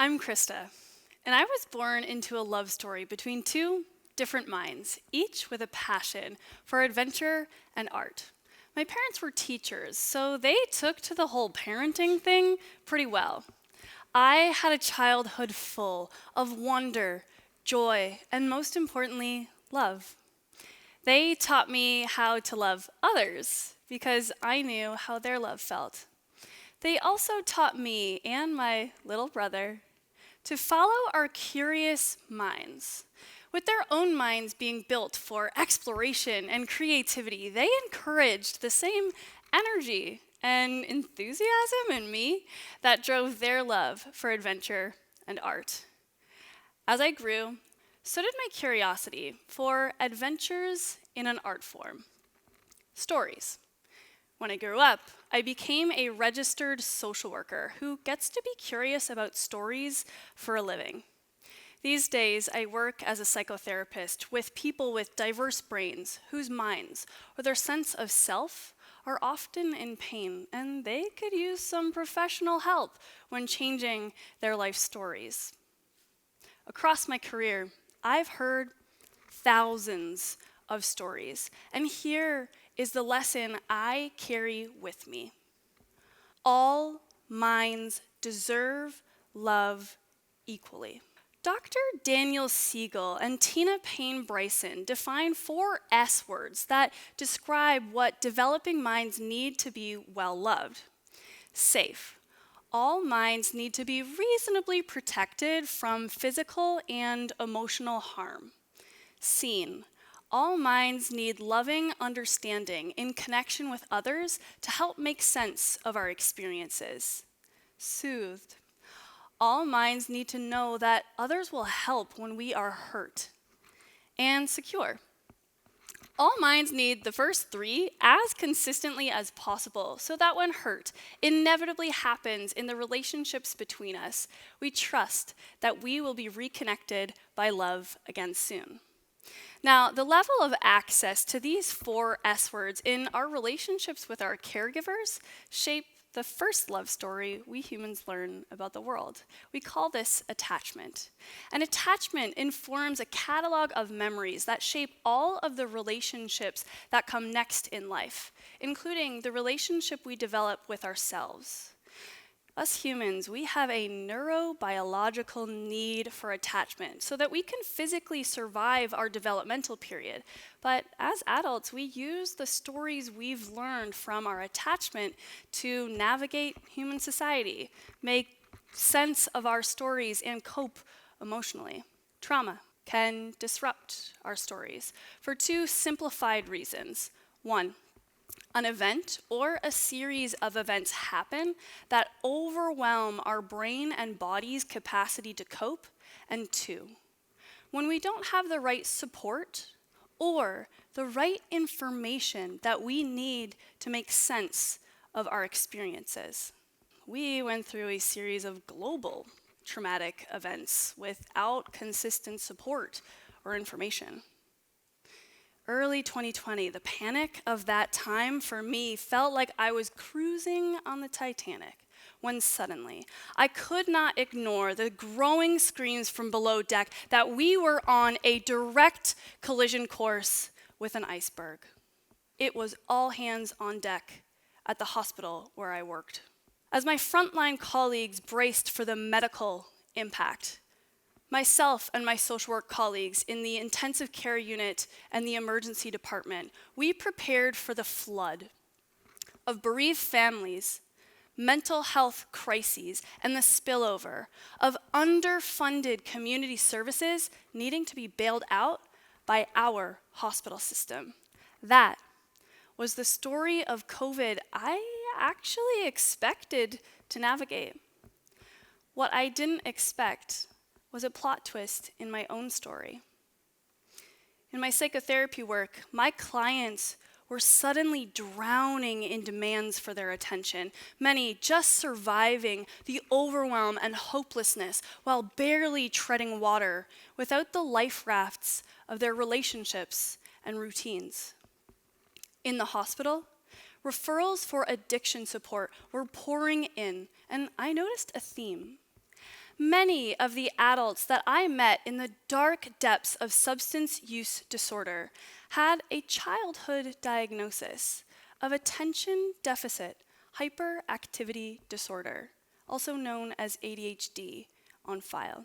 I'm Krista, and I was born into a love story between two different minds, each with a passion for adventure and art. My parents were teachers, so they took to the whole parenting thing pretty well. I had a childhood full of wonder, joy, and most importantly, love. They taught me how to love others because I knew how their love felt. They also taught me and my little brother to follow our curious minds. With their own minds being built for exploration and creativity, they encouraged the same energy and enthusiasm in me that drove their love for adventure and art. As I grew, so did my curiosity for adventures in an art form, stories. When I grew up, I became a registered social worker who gets to be curious about stories for a living. These days, I work as a psychotherapist with people with diverse brains whose minds or their sense of self are often in pain, and they could use some professional help when changing their life stories. Across my career, I've heard thousands of stories, and here is the lesson I carry with me. All minds deserve love equally. Dr. Daniel Siegel and Tina Payne Bryson define 4 S words that describe what developing minds need to be well loved. Safe. All minds need to be reasonably protected from physical and emotional harm. Seen. All minds need loving understanding in connection with others to help make sense of our experiences. Soothed. All minds need to know that others will help when we are hurt. And secure. All minds need the first 3 as consistently as possible so that when hurt inevitably happens in the relationships between us, we trust that we will be reconnected by love again soon. Now, the level of access to these 4 S words in our relationships with our caregivers shape the first love story we humans learn about the world. We call this attachment. And attachment informs a catalog of memories that shape all of the relationships that come next in life, including the relationship we develop with ourselves. Us humans, we have a neurobiological need for attachment so that we can physically survive our developmental period. But as adults, we use the stories we've learned from our attachment to navigate human society, make sense of our stories, and cope emotionally. Trauma can disrupt our stories for 2 simplified reasons. 1, an event or a series of events happen that overwhelm our brain and body's capacity to cope. And 2, when we don't have the right support or the right information that we need to make sense of our experiences. We went through a series of global traumatic events without consistent support or information. Early 2020, the panic of that time for me felt like I was cruising on the Titanic when suddenly I could not ignore the growing screams from below deck that we were on a direct collision course with an iceberg. It was all hands on deck at the hospital where I worked. As my frontline colleagues braced for the medical impact, myself and my social work colleagues in the intensive care unit and the emergency department, we prepared for the flood of bereaved families, mental health crises, and the spillover of underfunded community services needing to be bailed out by our hospital system. That was the story of COVID I actually expected to navigate. What I didn't expect was a plot twist in my own story. In my psychotherapy work, my clients were suddenly drowning in demands for their attention, many just surviving the overwhelm and hopelessness while barely treading water without the life rafts of their relationships and routines. In the hospital, referrals for addiction support were pouring in, and I noticed a theme. Many of the adults that I met in the dark depths of substance use disorder had a childhood diagnosis of attention deficit hyperactivity disorder, also known as ADHD, on file.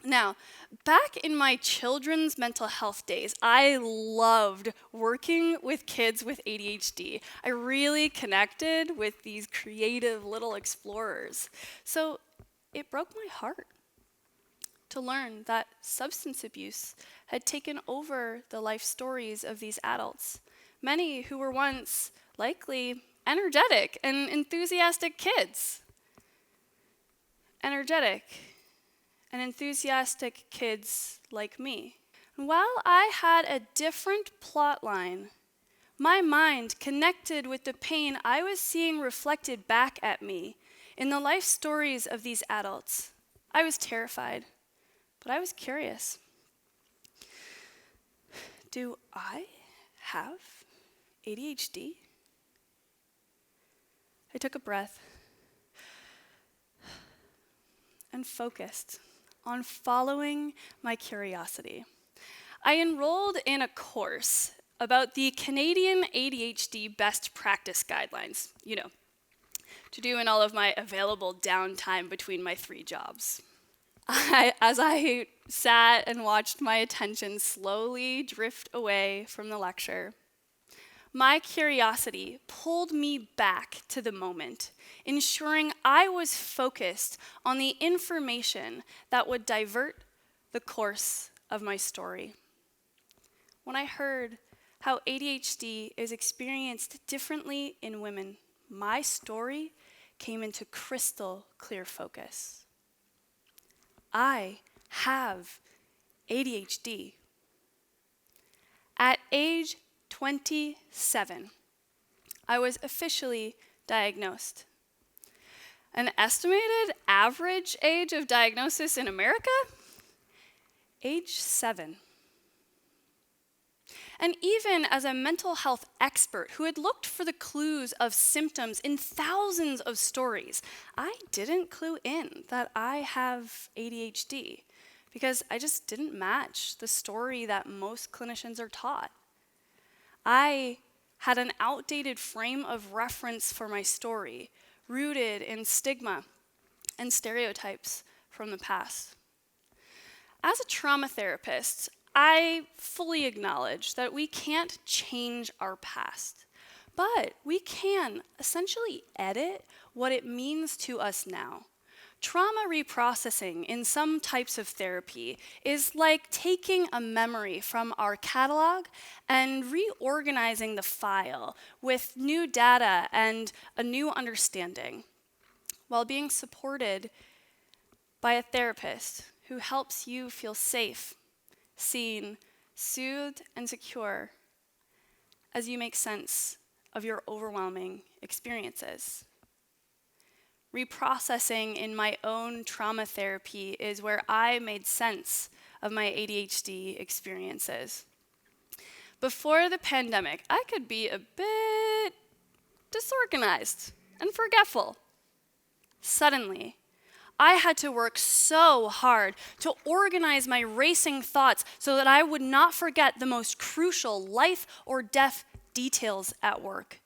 Now, back in my children's mental health days, I loved working with kids with ADHD. I really connected with these creative little explorers. So it broke my heart to learn that substance abuse had taken over the life stories of these adults, many who were once likely energetic and enthusiastic kids. Energetic and enthusiastic kids like me. And while I had a different plot line, my mind connected with the pain I was seeing reflected back at me in the life stories of these adults. I was terrified, but I was curious. Do I have ADHD? I took a breath and focused on following my curiosity. I enrolled in a course about the Canadian ADHD best practice guidelines, to do in all of my available downtime between my 3 jobs. As I sat and watched my attention slowly drift away from the lecture, my curiosity pulled me back to the moment, ensuring I was focused on the information that would divert the course of my story. When I heard how ADHD is experienced differently in women, my story came into crystal clear focus. I have ADHD. At age 27, I was officially diagnosed. An estimated average age of diagnosis in America? Age 7. And even as a mental health expert who had looked for the clues of symptoms in thousands of stories, I didn't clue in that I have ADHD because I just didn't match the story that most clinicians are taught. I had an outdated frame of reference for my story, rooted in stigma and stereotypes from the past. As a trauma therapist, I fully acknowledge that we can't change our past, but we can essentially edit what it means to us now. Trauma reprocessing in some types of therapy is like taking a memory from our catalog and reorganizing the file with new data and a new understanding, while being supported by a therapist who helps you feel safe, seen, soothed, and secure as you make sense of your overwhelming experiences. Reprocessing in my own trauma therapy is where I made sense of my ADHD experiences. Before the pandemic, I could be a bit disorganized and forgetful. Suddenly, I had to work so hard to organize my racing thoughts so that I would not forget the most crucial life or death details at work,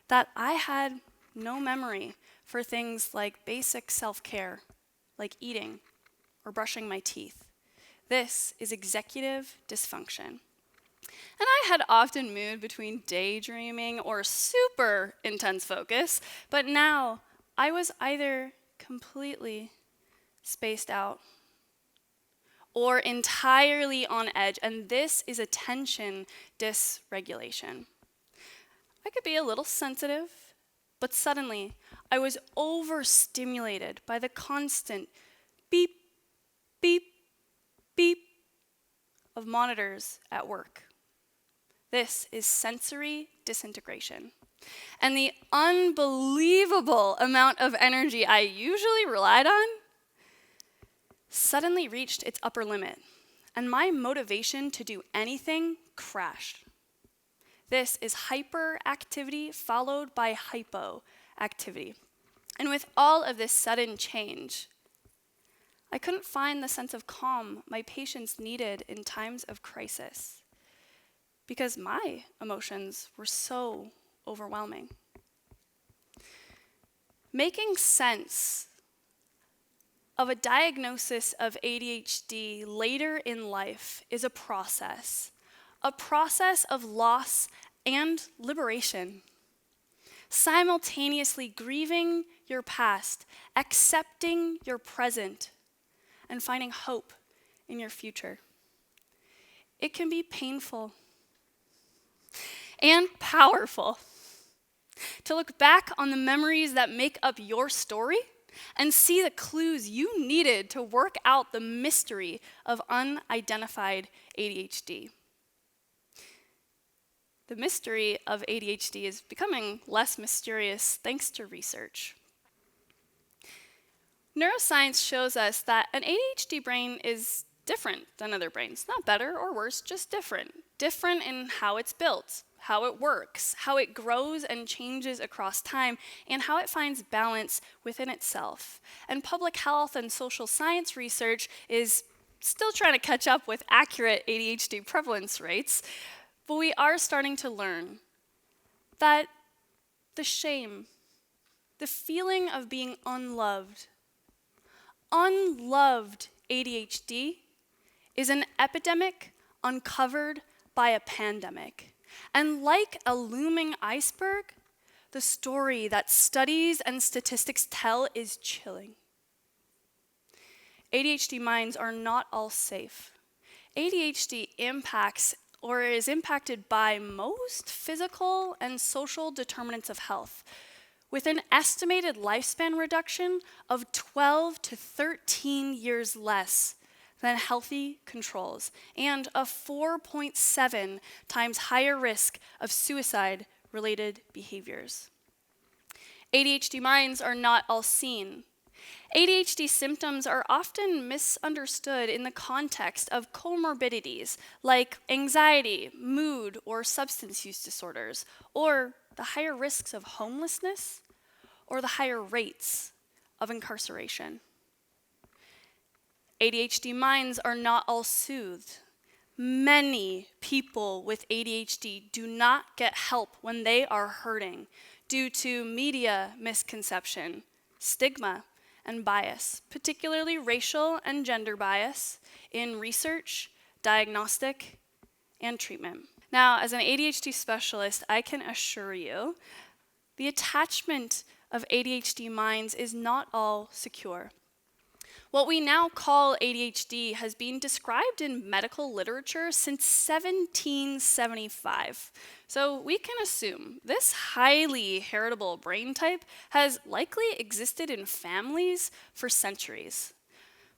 that I had no memory for things like basic self-care, like eating or brushing my teeth. This is executive dysfunction. And I had often moved between daydreaming or super intense focus, but now I was either completely spaced out or entirely on edge, and this is attention dysregulation. I could be a little sensitive, but suddenly I was overstimulated by the constant beep, beep, beep of monitors at work. This is sensory disintegration. And the unbelievable amount of energy I usually relied on suddenly reached its upper limit, and my motivation to do anything crashed. This is hyperactivity followed by hypoactivity. And with all of this sudden change, I couldn't find the sense of calm my patients needed in times of crisis because my emotions were so overwhelming. Making sense of a diagnosis of ADHD later in life is a process of loss and liberation. Simultaneously grieving your past, accepting your present, and finding hope in your future. It can be painful and powerful to look back on the memories that make up your story and see the clues you needed to work out the mystery of unidentified ADHD. The mystery of ADHD is becoming less mysterious thanks to research. Neuroscience shows us that an ADHD brain is different than other brains. Not better or worse, just different. Different in how it's built, how it works, how it grows and changes across time, and how it finds balance within itself. And public health and social science research is still trying to catch up with accurate ADHD prevalence rates, but we are starting to learn that the shame, the feeling of being unloved ADHD is an epidemic uncovered by a pandemic. And like a looming iceberg, the story that studies and statistics tell is chilling. ADHD minds are not all safe. ADHD impacts or is impacted by most physical and social determinants of health, with an estimated lifespan reduction of 12 to 13 years less than healthy controls, and a 4.7 times higher risk of suicide-related behaviors. ADHD minds are not all seen. ADHD symptoms are often misunderstood in the context of comorbidities like anxiety, mood, or substance use disorders, or the higher risks of homelessness, or the higher rates of incarceration. ADHD minds are not all soothed. Many people with ADHD do not get help when they are hurting due to media misconception, stigma, and bias, particularly racial and gender bias in research, diagnostic, and treatment. Now, as an ADHD specialist, I can assure you the attachment of ADHD minds is not all secure. What we now call ADHD has been described in medical literature since 1775. So we can assume this highly heritable brain type has likely existed in families for centuries.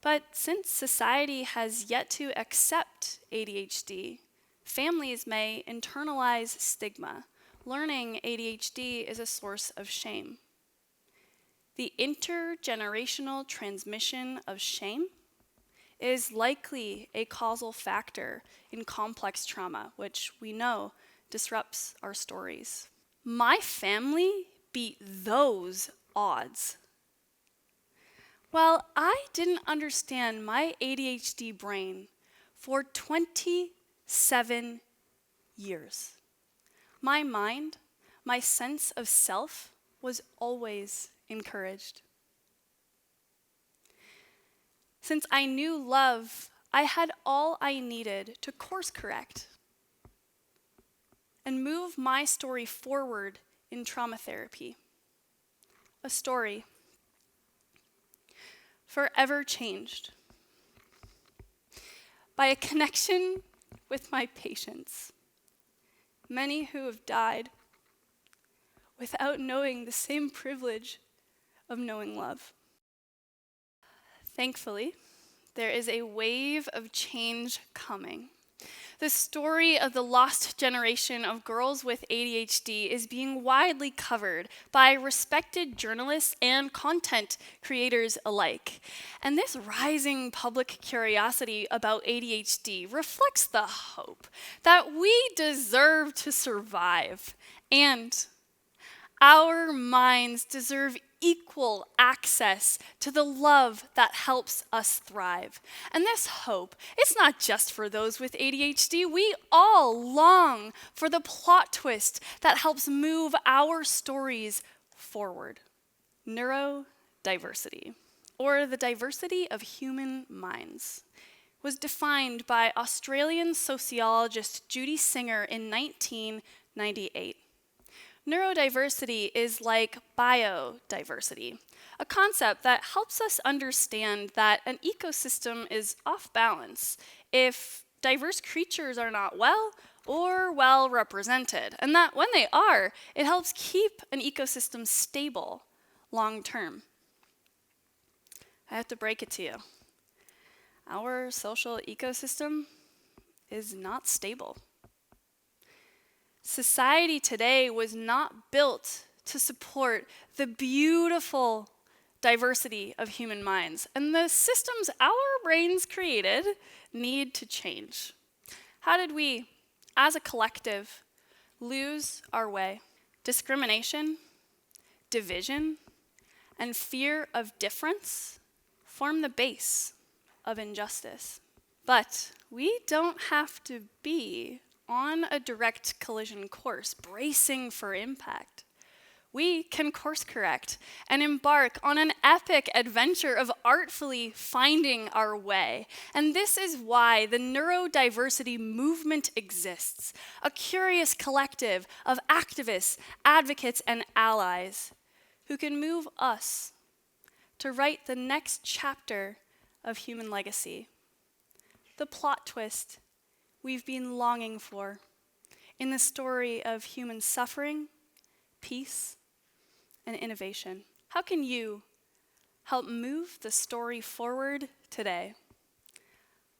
But since society has yet to accept ADHD, families may internalize stigma. Learning ADHD is a source of shame. The intergenerational transmission of shame is likely a causal factor in complex trauma, which we know disrupts our stories. My family beat those odds. Well, I didn't understand my ADHD brain for 27 years. My mind, my sense of self was always encouraged. Since I knew love, I had all I needed to course correct and move my story forward in trauma therapy. A story forever changed by a connection with my patients, many who have died without knowing the same privilege of knowing love. Thankfully, there is a wave of change coming. The story of the lost generation of girls with ADHD is being widely covered by respected journalists and content creators alike. And this rising public curiosity about ADHD reflects the hope that we deserve to survive, and our minds deserve equal access to the love that helps us thrive. And this hope, it's not just for those with ADHD. We all long for the plot twist that helps move our stories forward. Neurodiversity, or the diversity of human minds, was defined by Australian sociologist Judy Singer in 1998. Neurodiversity is like biodiversity, a concept that helps us understand that an ecosystem is off balance if diverse creatures are not well or well represented, and that when they are, it helps keep an ecosystem stable long term. I have to break it to you. Our social ecosystem is not stable. Society today was not built to support the beautiful diversity of human minds, and the systems our brains created need to change. How did we, as a collective, lose our way? Discrimination, division, and fear of difference form the base of injustice. But we don't have to be on a direct collision course, bracing for impact. We can course correct and embark on an epic adventure of artfully finding our way. And this is why the Neurodiversity Movement exists, a curious collective of activists, advocates, and allies who can move us to write the next chapter of human legacy. The plot twist we've been longing for in the story of human suffering, peace, and innovation. How can you help move the story forward today?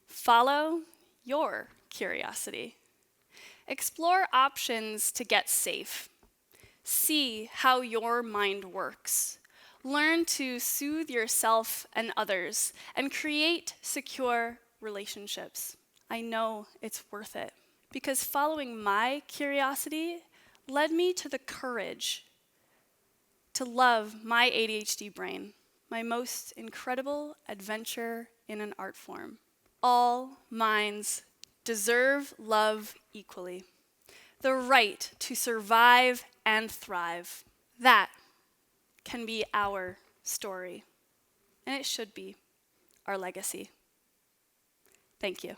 Follow your curiosity. Explore options to get safe. See how your mind works. Learn to soothe yourself and others and create secure relationships. I know it's worth it, because following my curiosity led me to the courage to love my ADHD brain, my most incredible adventure in an art form. All minds deserve love equally, the right to survive and thrive. That can be our story, and it should be our legacy. Thank you.